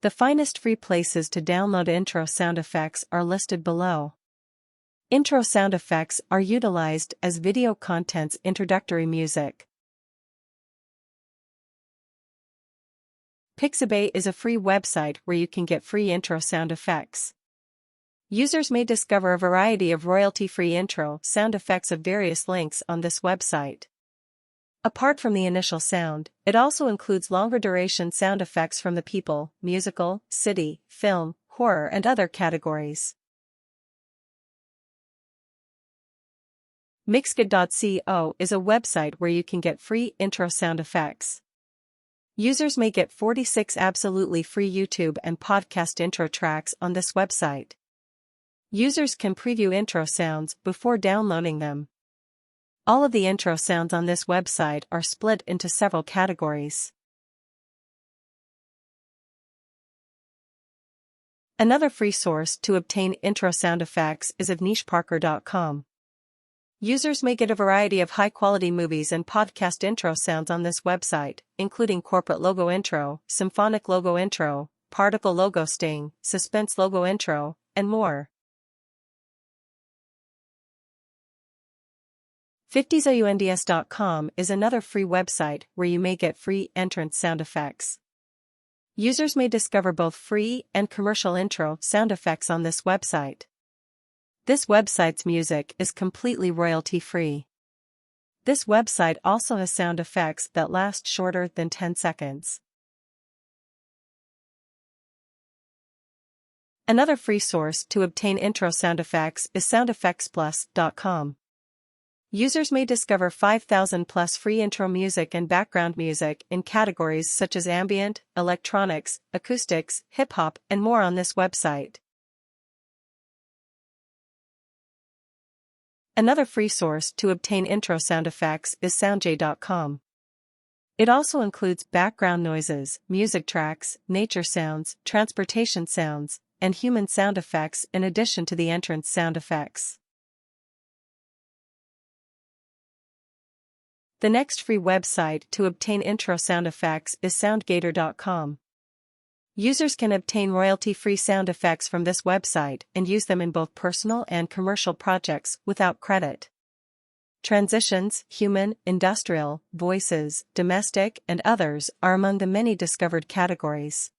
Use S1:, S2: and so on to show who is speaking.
S1: The finest free places to download intro sound effects are listed below. Intro sound effects are utilized as video content's introductory music. Pixabay is a free website where you can get free intro sound effects. Users may discover a variety of royalty-free intro sound effects of various lengths on this website. Apart from the initial sound, it also includes longer duration sound effects from the people, musical, city, film, horror and other categories. MixKid.co is a website where you can get free intro sound effects. Users may get 46 absolutely free YouTube and podcast intro tracks on this website. Users can preview intro sounds before downloading them. All of the intro sounds on this website are split into several categories. Another free source to obtain intro sound effects is of NicheParker.com. Users may get a variety of high-quality movies and podcast intro sounds on this website, including corporate logo intro, symphonic logo intro, particle logo sting, suspense logo intro, and more. 50sounds.com is another free website where you may get free entrance sound effects. Users may discover both free and commercial intro sound effects on this website. This website's music is completely royalty-free. This website also has sound effects that last shorter than 10 seconds. Another free source to obtain intro sound effects is soundeffectsplus.com. Users may discover 5,000 plus free intro music and background music in categories such as ambient, electronics, acoustics, hip-hop, and more on this website. Another free source to obtain intro sound effects is SoundJ.com. It also includes background noises, music tracks, nature sounds, transportation sounds, and human sound effects in addition to the entrance sound effects. The next free website to obtain intro sound effects is Soundgater.com. Users can obtain royalty-free sound effects from this website and use them in both personal and commercial projects without credit. Transitions, human, industrial, voices, domestic, and others are among the many discovered categories.